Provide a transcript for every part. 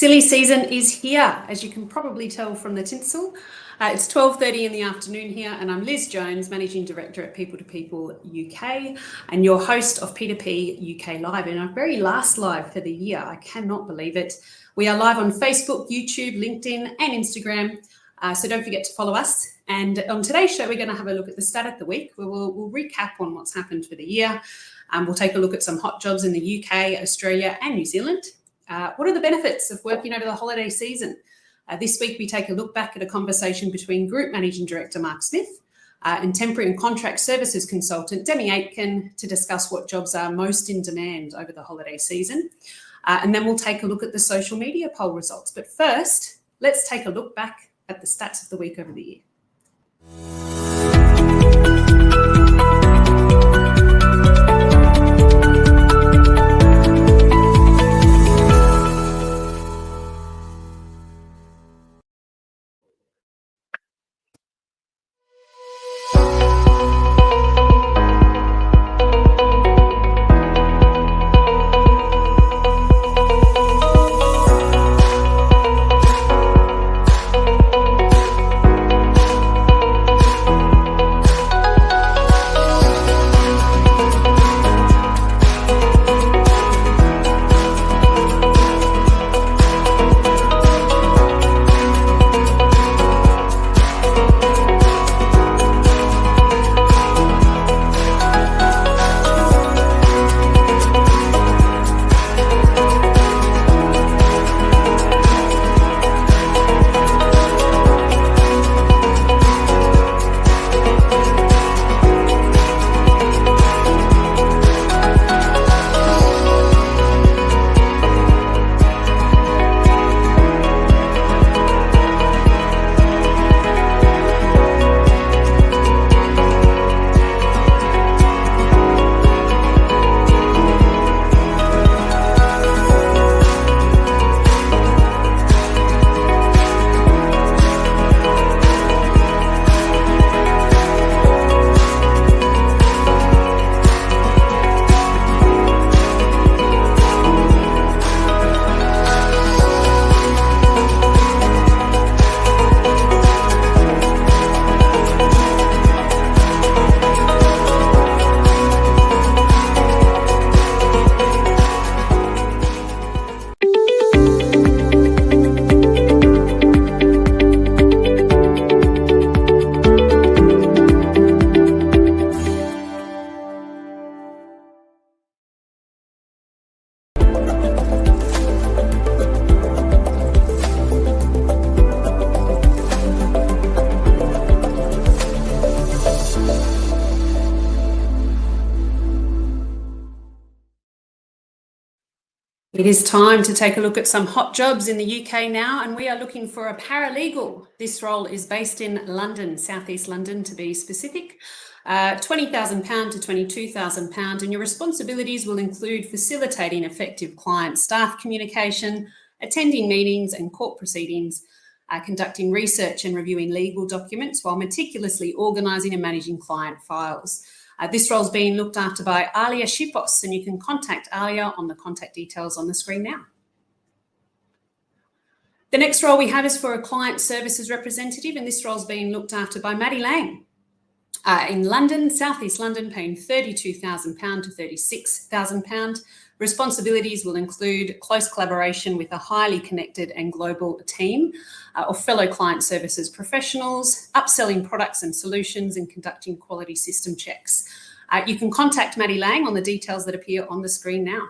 Silly season is here, as you can probably tell from the tinsel. It's 12:30 in the afternoon here, and I'm Liz Jones, Managing Director at People2People UK and your host of P2P UK Live, and our very last live for the year. I cannot believe it. We are live on Facebook, YouTube, LinkedIn and Instagram, so don't forget to follow us. And on today's show, we're going to have a look at the stat of the week. We'll recap on what's happened for the year. We'll take a look at some hot jobs in the UK, Australia and New Zealand. What are the benefits of working over the holiday season? This week, we take a look back at a conversation between Group Managing Director Mark Smith and Temporary and Contract Services Consultant Demi Aitken to discuss what jobs are most in demand over the holiday season. And then we'll take a look at the social media poll results. But first, let's take a look back at the stats of the week over the year. It is time to take a look at some hot jobs in the UK now, and we are looking for a paralegal. This role is based in London, southeast London to be specific. £20,000 to £22,000, and your responsibilities will include facilitating effective client-staff communication, attending meetings and court proceedings, conducting research and reviewing legal documents while meticulously organising and managing client files. This role is being looked after by Alia Shipos, and you can contact Alia on the contact details on the screen now. The next role we have is for a client services representative, and this role is being looked after by Maddie Lang. In London, southeast London, paying £32,000 to £36,000. Responsibilities will include close collaboration with a highly connected and global team of fellow client services professionals, upselling products and solutions and conducting quality system checks. You can contact Maddie Lang on the details that appear on the screen now.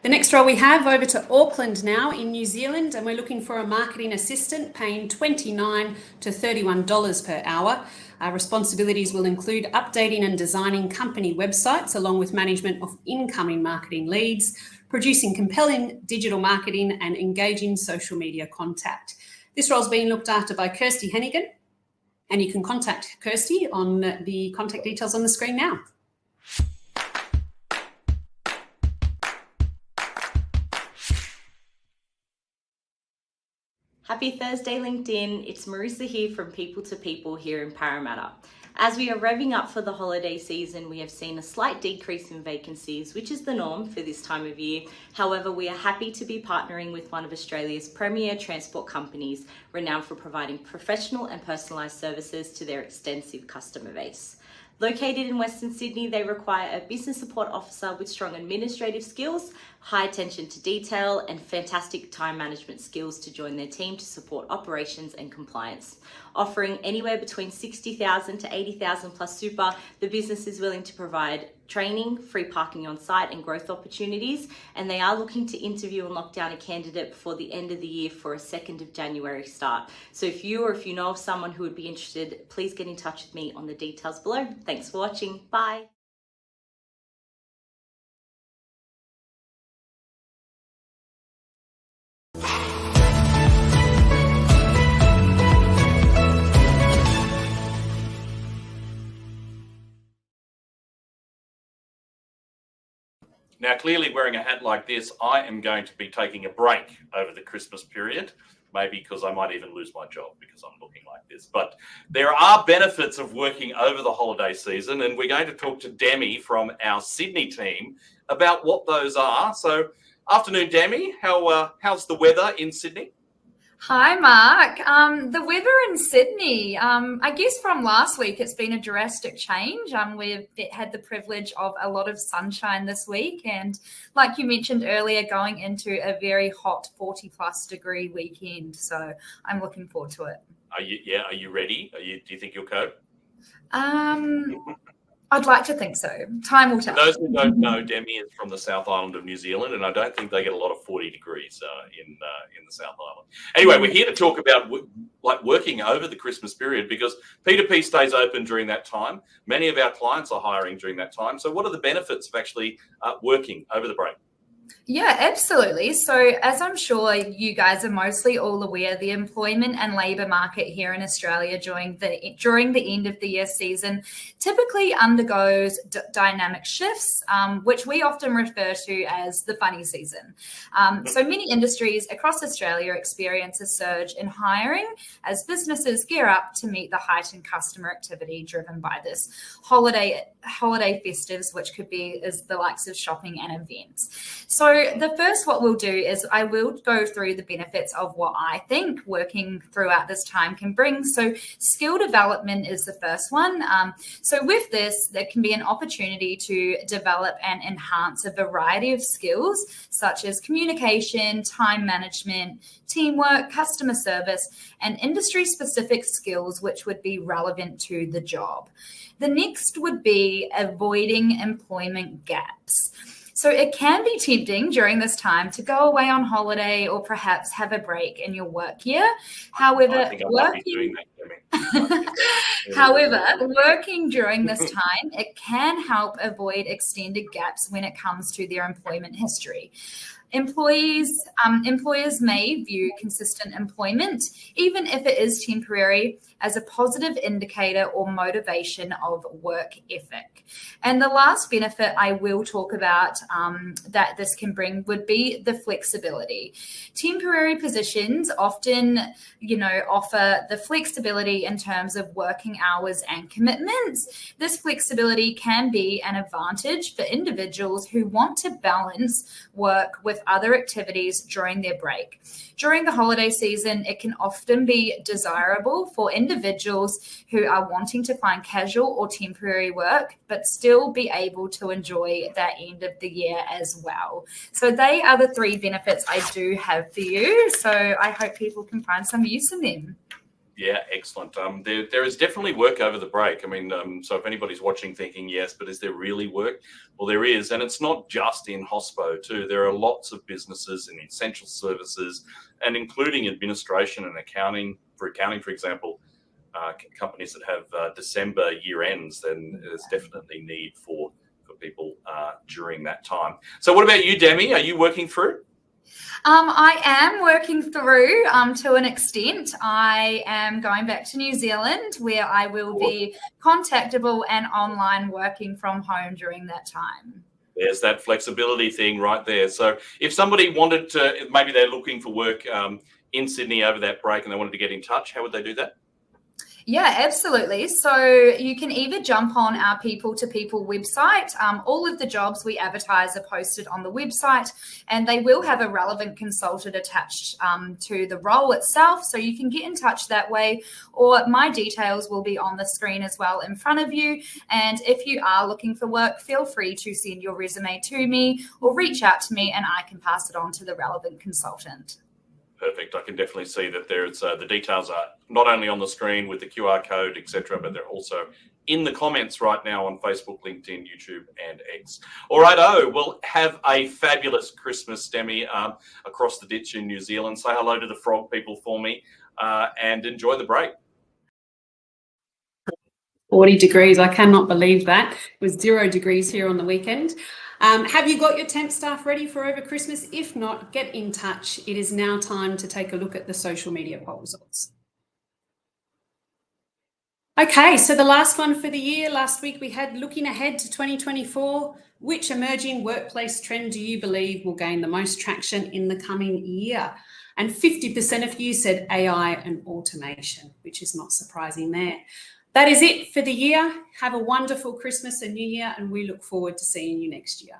The next role we have over to Auckland now in New Zealand, and we're looking for a marketing assistant paying $29 to $31 per hour. Our responsibilities will include updating and designing company websites along with management of incoming marketing leads, producing compelling digital marketing and engaging social media contact. This role is being looked after by Kirsty Hennigan, and you can contact Kirsty on the contact details on the screen now. Happy Thursday, LinkedIn. It's Marissa here from People2People here in Parramatta. As we are revving up for the holiday season, we have seen a slight decrease in vacancies, which is the norm for this time of year. However, we are happy to be partnering with one of Australia's premier transport companies, renowned for providing professional and personalised services to their extensive customer base. Located in Western Sydney, they require a business support officer with strong administrative skills, high attention to detail, and fantastic time management skills to join their team to support operations and compliance. Offering anywhere between $60,000 to $80,000 plus super, the business is willing to provide training, free parking on site, and growth opportunities, and they are looking to interview and lock down a candidate before the end of the year for a 2nd of January start. So if you know of someone who would be interested, please get in touch with me on the details below. Thanks for watching. Bye. Now, clearly wearing a hat like this, I am going to be taking a break over the Christmas period, maybe because I might even lose my job because I'm looking like this. But there are benefits of working over the holiday season, and we're going to talk to Demi from our Sydney team about what those are. So, afternoon, Demi. How's the weather in Sydney? Hi, Mark. The weather in Sydney, I guess from last week, it's been a drastic change. We've had the privilege of a lot of sunshine this week. And like you mentioned earlier, going into a very hot 40+ degree weekend. So I'm looking forward to it. Are you ready? Do you think you'll cope? I'd like to think so. Time will tell. For those who don't know, Demi is from the South Island of New Zealand, and I don't think they get a lot of 40 degrees in the South Island. Anyway, we're here to talk about working over the Christmas period because P2P stays open during that time. Many of our clients are hiring during that time. So what are the benefits of actually working over the break? Yeah, absolutely. So as I'm sure you guys are mostly all aware, the employment and labour market here in Australia during the end of the year season typically undergoes dynamic shifts, which we often refer to as the funny season. So many industries across Australia experience a surge in hiring as businesses gear up to meet the heightened customer activity driven by this holiday festives, which could be the likes of shopping and events. So the first, what we'll do is I will go through the benefits of what I think working throughout this time can bring. So skill development is the first one. So with this, there can be an opportunity to develop and enhance a variety of skills such as communication, time management, teamwork, customer service, and industry-specific skills which would be relevant to the job. The next would be avoiding employment gaps. So it can be tempting during this time to go away on holiday or perhaps have a break in your work year. However, working during this time, it can help avoid extended gaps when it comes to their employment history. Employers may view consistent employment, even if it is temporary, as a positive indicator or motivation of work ethic. And the last benefit I will talk about that this can bring would be the flexibility. Temporary positions often, offer the flexibility in terms of working hours and commitments. This flexibility can be an advantage for individuals who want to balance work with other activities during their break. During the holiday season, it can often be desirable for individuals who are wanting to find casual or temporary work, but still be able to enjoy that end of the year as well. So they are the 3 benefits I do have for you. So I hope people can find some use in them. Yeah, excellent. There is definitely work over the break. I mean, so if anybody's watching thinking, yes, but is there really work? Well, there is. And it's not just in hospo too. There are lots of businesses in essential services and including administration and accounting, for example, companies that have December year ends, then there's definitely need for people during that time. So what about you, Demi? Are you working through? I am working through to an extent. I am going back to New Zealand where I will be contactable and online working from home during that time. There's that flexibility thing right there. So if somebody wanted to, maybe they're looking for work in Sydney over that break and they wanted to get in touch, how would they do that? Yeah, absolutely. So you can either jump on our People2People website. All of the jobs we advertise are posted on the website, and they will have a relevant consultant attached to the role itself. So you can get in touch that way, or my details will be on the screen as well in front of you. And if you are looking for work, feel free to send your resume to me or reach out to me and I can pass it on to the relevant consultant. Perfect. I can definitely see that there's the details are not only on the screen with the QR code, etc., but they're also in the comments right now on Facebook, LinkedIn, YouTube, and X. All right, well, have a fabulous Christmas, Demi, across the ditch in New Zealand. Say hello to the frog people for me and enjoy the break. 40 degrees. I cannot believe that. It was 0 degrees here on the weekend. Have you got your temp staff ready for over Christmas? If not, get in touch. It is now time to take a look at the social media poll results. Okay, so the last one for the year. Last week we had looking ahead to 2024. Which emerging workplace trend do you believe will gain the most traction in the coming year? And 50% of you said AI and automation, which is not surprising there. That is it for the year. Have a wonderful Christmas and New Year, and we look forward to seeing you next year.